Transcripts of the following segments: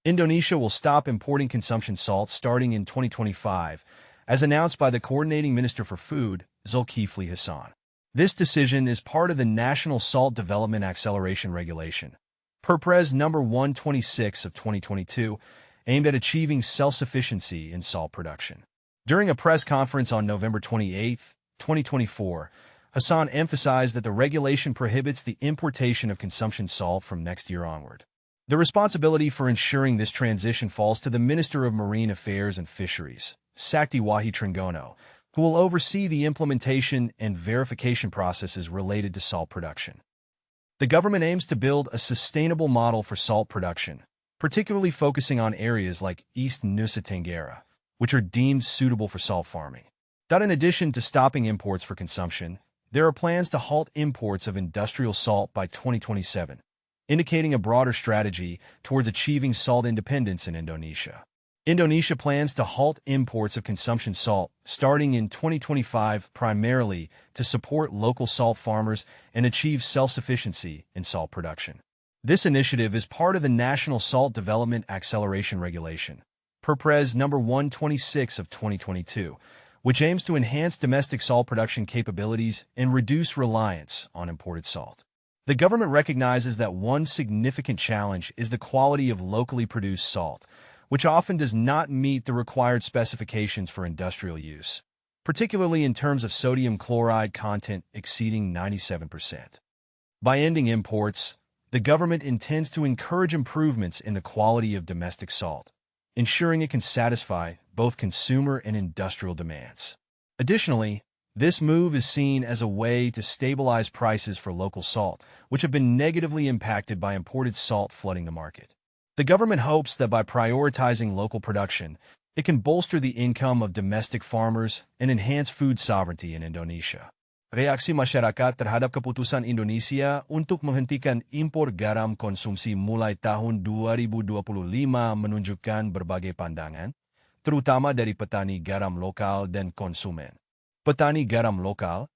Indonesia will stop importing consumption salt starting in 2025, as announced by the Coordinating Minister for Food, Zulkifli Hasan. This decision is part of the National Salt Development Acceleration Regulation, Perpres No. 126 of 2022, aimed at achieving self-sufficiency in salt production. During a press conference on November 28, 2024, Hasan emphasized that the regulation prohibits the importation of consumption salt from next year onward. The responsibility for ensuring this transition falls to the Minister of Marine Affairs and Fisheries, Sakti Wahi Trenggono, who will oversee the implementation and verification processes related to salt production. The government aims to build a sustainable model for salt production, particularly focusing on areas like East Nusa Tenggara, which are deemed suitable for salt farming. In addition to stopping imports for consumption, there are plans to halt imports of industrial salt by 2027, indicating a broader strategy towards achieving salt independence in Indonesia. Indonesia plans to halt imports of consumption salt starting in 2025 primarily to support local salt farmers and achieve self-sufficiency in salt production. This initiative is part of the National Salt Development Acceleration Regulation, Perpres No. 126 of 2022, which aims to enhance domestic salt production capabilities and reduce reliance on imported salt. The government recognizes that one significant challenge is the quality of locally produced salt, which often does not meet the required specifications for industrial use, particularly in terms of sodium chloride content exceeding 97%. By ending imports, the government intends to encourage improvements in the quality of domestic salt, ensuring it can satisfy both consumer and industrial demands. Additionally, this move is seen as a way to stabilize prices for local salt, which have been negatively impacted by imported salt flooding the market. The government hopes that by prioritizing local production, it can bolster the income of domestic farmers and enhance food sovereignty in Indonesia. Reaksi masyarakat terhadap keputusan Indonesia untuk menghentikan impor garam konsumsi mulai tahun 2025 menunjukkan berbagai pandangan, terutama dari petani garam lokal dan konsumen. Petani garam lokal,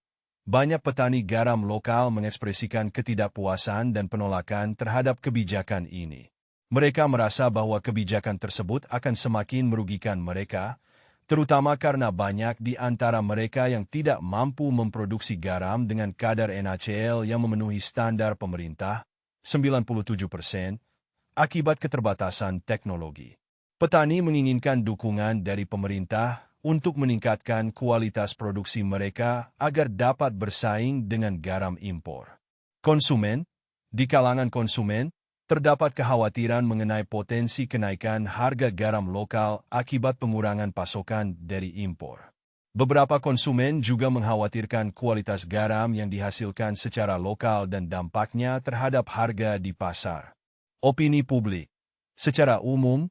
banyak petani garam lokal mengekspresikan ketidakpuasan dan penolakan terhadap kebijakan ini. Mereka merasa bahwa kebijakan tersebut akan semakin merugikan mereka, terutama karena banyak di antara mereka yang tidak mampu memproduksi garam dengan kadar NaCl yang memenuhi standar pemerintah, 97%, akibat keterbatasan teknologi. Petani menginginkan dukungan dari pemerintah untuk meningkatkan kualitas produksi mereka agar dapat bersaing dengan garam impor. Konsumen, di kalangan konsumen, terdapat kekhawatiran mengenai potensi kenaikan harga garam lokal akibat pengurangan pasokan dari impor. Beberapa konsumen juga mengkhawatirkan kualitas garam yang dihasilkan secara lokal dan dampaknya terhadap harga di pasar. Opini publik. Secara umum,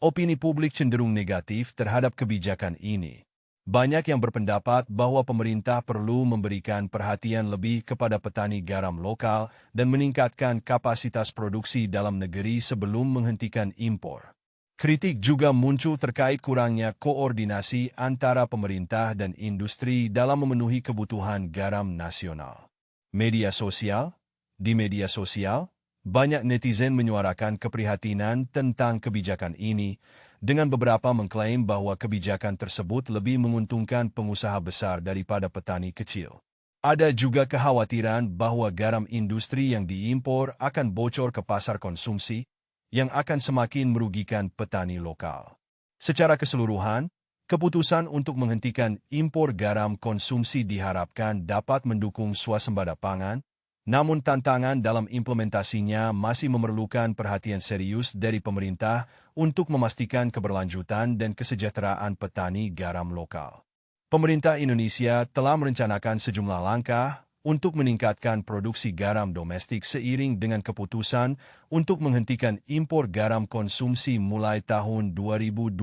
opini publik cenderung negatif terhadap kebijakan ini. Banyak yang berpendapat bahwa pemerintah perlu memberikan perhatian lebih kepada petani garam lokal dan meningkatkan kapasitas produksi dalam negeri sebelum menghentikan impor. Kritik juga muncul terkait kurangnya koordinasi antara pemerintah dan industri dalam memenuhi kebutuhan garam nasional. Media sosial. Di media sosial, banyak netizen menyuarakan keprihatinan tentang kebijakan ini, dengan beberapa mengklaim bahwa kebijakan tersebut lebih menguntungkan pengusaha besar daripada petani kecil. Ada juga kekhawatiran bahwa garam industri yang diimpor akan bocor ke pasar konsumsi, yang akan semakin merugikan petani lokal. Secara keseluruhan, keputusan untuk menghentikan impor garam konsumsi diharapkan dapat mendukung swasembada pangan, namun tantangan dalam implementasinya masih memerlukan perhatian serius dari pemerintah untuk memastikan keberlanjutan dan kesejahteraan petani garam lokal. Pemerintah Indonesia telah merencanakan sejumlah langkah untuk meningkatkan produksi garam domestik seiring dengan keputusan untuk menghentikan impor garam konsumsi mulai tahun 2025.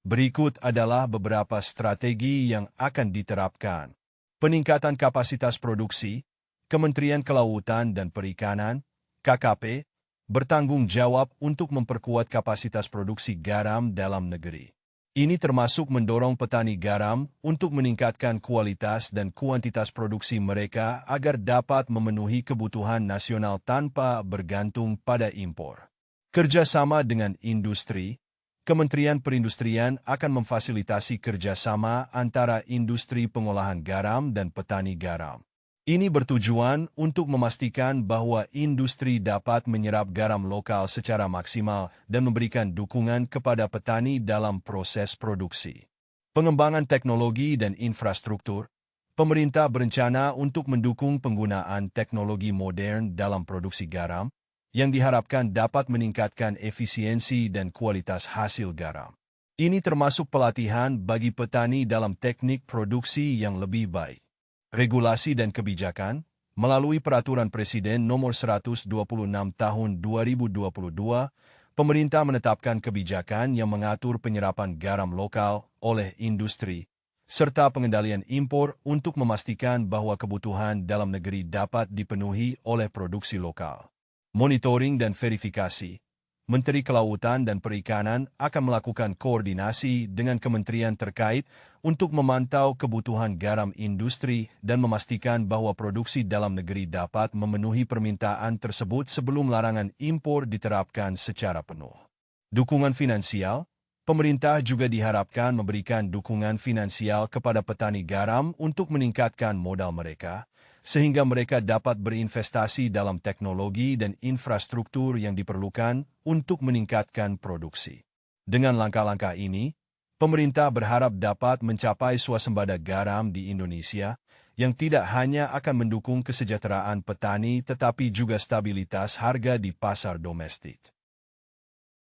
Berikut adalah beberapa strategi yang akan diterapkan. Peningkatan kapasitas produksi. Kementerian Kelautan dan Perikanan, KKP, bertanggung jawab untuk memperkuat kapasitas produksi garam dalam negeri. Ini termasuk mendorong petani garam untuk meningkatkan kualitas dan kuantitas produksi mereka agar dapat memenuhi kebutuhan nasional tanpa bergantung pada impor. Kerjasama dengan industri, Kementerian Perindustrian akan memfasilitasi kerjasama antara industri pengolahan garam dan petani garam. Ini bertujuan untuk memastikan bahwa industri dapat menyerap garam lokal secara maksimal dan memberikan dukungan kepada petani dalam proses produksi. Pengembangan teknologi dan infrastruktur, pemerintah berencana untuk mendukung penggunaan teknologi modern dalam produksi garam, yang diharapkan dapat meningkatkan efisiensi dan kualitas hasil garam. Ini termasuk pelatihan bagi petani dalam teknik produksi yang lebih baik. Regulasi dan kebijakan, melalui Peraturan Presiden Nomor 126 Tahun 2022, pemerintah menetapkan kebijakan yang mengatur penyerapan garam lokal oleh industri, serta pengendalian impor untuk memastikan bahwa kebutuhan dalam negeri dapat dipenuhi oleh produksi lokal. Monitoring dan verifikasi, Menteri Kelautan dan Perikanan akan melakukan koordinasi dengan kementerian terkait untuk memantau kebutuhan garam industri dan memastikan bahwa produksi dalam negeri dapat memenuhi permintaan tersebut sebelum larangan impor diterapkan secara penuh. Dukungan finansial, pemerintah juga diharapkan memberikan dukungan finansial kepada petani garam untuk meningkatkan modal mereka, sehingga mereka dapat berinvestasi dalam teknologi dan infrastruktur yang diperlukan untuk meningkatkan produksi. Dengan langkah-langkah ini, pemerintah berharap dapat mencapai swasembada garam di Indonesia yang tidak hanya akan mendukung kesejahteraan petani tetapi juga stabilitas harga di pasar domestik.